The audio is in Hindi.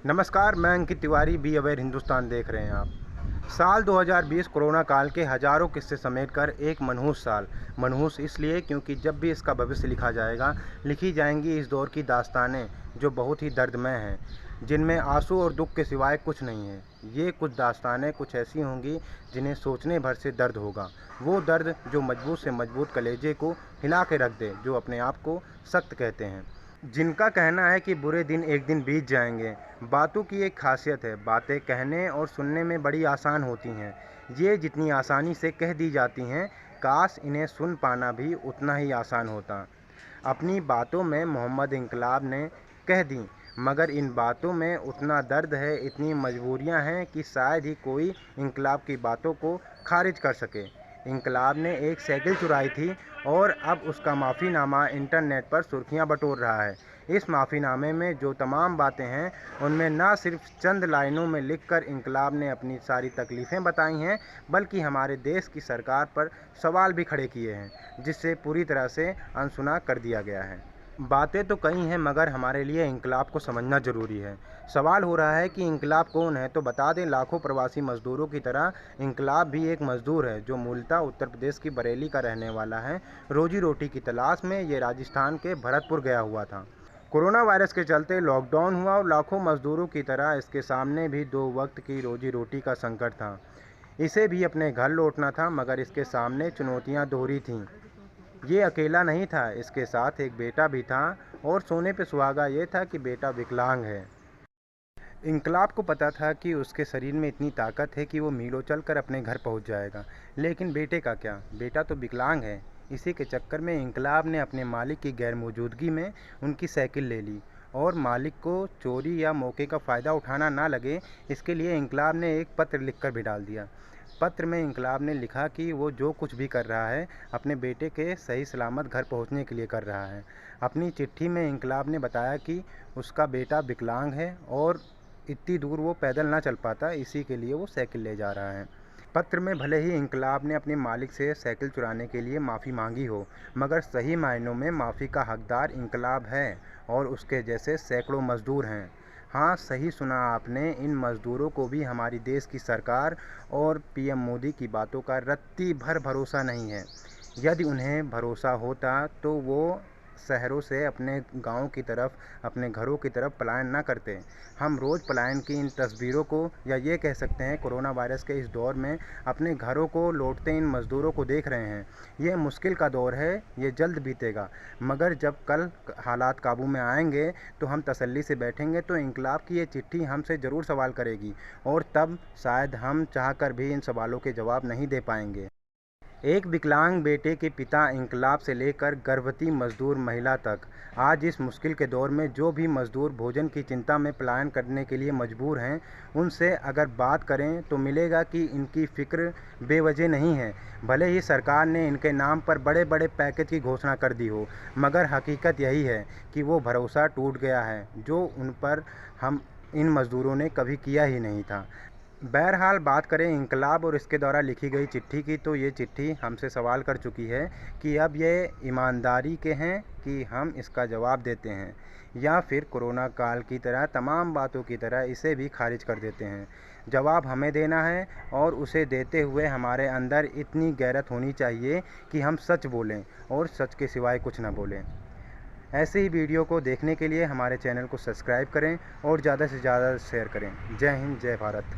नमस्कार, मैं अंकित तिवारी बी अवेयर हिंदुस्तान देख रहे हैं आप। साल 2020 कोरोना काल के हज़ारों किस्से समेटकर एक मनहूस साल। मनहूस इसलिए क्योंकि जब भी इसका भविष्य लिखा जाएगा, लिखी जाएंगी इस दौर की दास्तानें जो बहुत ही दर्दमय हैं, जिनमें आंसू और दुख के सिवाय कुछ नहीं है। ये कुछ दास्तानें कुछ ऐसी होंगी जिन्हें सोचने भर से दर्द होगा। वो दर्द जो मजबूत से मजबूत कलेजे को हिला के रख दे, जो अपने आप को सख्त कहते हैं, जिनका कहना है कि बुरे दिन एक दिन बीत जाएंगे। बातों की एक खासियत है, बातें कहने और सुनने में बड़ी आसान होती हैं। ये जितनी आसानी से कह दी जाती हैं, काश इन्हें सुन पाना भी उतना ही आसान होता। अपनी बातों में मोहम्मद इनकलाब ने कह दी, मगर इन बातों में उतना दर्द है, इतनी मजबूरियां हैं कि शायद ही कोई इनकलाब की बातों को खारिज कर सके। इनकलाब ने एक साइकिल चुराई थी और अब उसका माफ़ीनामा इंटरनेट पर सुर्खियां बटोर रहा है। इस माफ़ीनामे में जो तमाम बातें हैं, उनमें न सिर्फ चंद लाइनों में लिखकर इनकलाब ने अपनी सारी तकलीफ़ें बताई हैं, बल्कि हमारे देश की सरकार पर सवाल भी खड़े किए हैं, जिससे पूरी तरह से अनसुना कर दिया गया है। बातें तो कई हैं, मगर हमारे लिए इनकलाब को समझना ज़रूरी है। सवाल हो रहा है कि इनकलाब कौन है, तो बता दें, लाखों प्रवासी मज़दूरों की तरह इनकलाब भी एक मज़दूर है, जो मूलतः उत्तर प्रदेश की बरेली का रहने वाला है। रोजी रोटी की तलाश में ये राजस्थान के भरतपुर गया हुआ था। कोरोना वायरस के चलते लॉकडाउन हुआ और लाखों मज़दूरों की तरह इसके सामने भी दो वक्त की रोजी रोटी का संकट था। इसे भी अपने घर लौटना था, मगर इसके सामने चुनौतियां दोहरी थीं। ये अकेला नहीं था, इसके साथ एक बेटा भी था, और सोने पे सुहागा ये था कि बेटा विकलांग है। इनकलाब को पता था कि उसके शरीर में इतनी ताकत है कि वो मीलों चलकर अपने घर पहुंच जाएगा, लेकिन बेटे का क्या? बेटा तो विकलांग है। इसी के चक्कर में इनकलाब ने अपने मालिक की गैर मौजूदगी में उनकी साइकिल ले ली, और मालिक को चोरी या मौके का फ़ायदा उठाना ना लगे, इसके लिए इनकलाब ने एक पत्र लिखकर भी डाल दिया। पत्र में इनकलाब ने लिखा कि वो जो कुछ भी कर रहा है, अपने बेटे के सही सलामत घर पहुंचने के लिए कर रहा है। अपनी चिट्ठी में इनकलाब ने बताया कि उसका बेटा विकलांग है और इतनी दूर वो पैदल ना चल पाता, इसी के लिए वो साइकिल ले जा रहा है। पत्र में भले ही इनकलाब ने अपने मालिक से साइकिल चुराने के लिए माफ़ी मांगी हो, मगर सही मायनों में माफ़ी का हकदार इनकलाब है, और उसके जैसे सैकड़ों मज़दूर हैं। हाँ, सही सुना आपने, इन मज़दूरों को भी हमारी देश की सरकार और पीएम मोदी की बातों का रत्ती भर भरोसा नहीं है। यदि उन्हें भरोसा होता तो वो शहरों से अपने गाँव की तरफ, अपने घरों की तरफ पलायन ना करते। हम रोज़ पलायन की इन तस्वीरों को, या ये कह सकते हैं कोरोना वायरस के इस दौर में, अपने घरों को लौटते इन मज़दूरों को देख रहे हैं। ये मुश्किल का दौर है, ये जल्द बीतेगा, मगर जब कल हालात काबू में आएंगे तो हम तसल्ली से बैठेंगे, तो इनकलाब की ये चिट्ठी हमसे ज़रूर सवाल करेगी, और तब शायद हम चाहकर भी इन सवालों के जवाब नहीं दे पाएंगे। एक विकलांग बेटे के पिता इनकलाब से लेकर गर्भवती मजदूर महिला तक, आज इस मुश्किल के दौर में जो भी मजदूर भोजन की चिंता में पलायन करने के लिए मजबूर हैं, उनसे अगर बात करें तो मिलेगा कि इनकी फ़िक्र बेवजह नहीं है। भले ही सरकार ने इनके नाम पर बड़े बड़े पैकेज की घोषणा कर दी हो, मगर हकीकत यही है कि वो भरोसा टूट गया है जो उन पर हम इन मज़दूरों ने कभी किया ही नहीं था। बहरहाल, बात करें इनकलाब और इसके द्वारा लिखी गई चिट्ठी की, तो ये चिट्ठी हमसे सवाल कर चुकी है कि अब ये ईमानदारी के हैं कि हम इसका जवाब देते हैं, या फिर कोरोना काल की तरह तमाम बातों की तरह इसे भी खारिज कर देते हैं। जवाब हमें देना है, और उसे देते हुए हमारे अंदर इतनी गैरत होनी चाहिए कि हम सच बोलें और सच के सिवाय कुछ ना बोलें। ऐसे ही वीडियो को देखने के लिए हमारे चैनल को सब्सक्राइब करें और ज़्यादा से ज़्यादा शेयर करें। जय हिंद, जय भारत।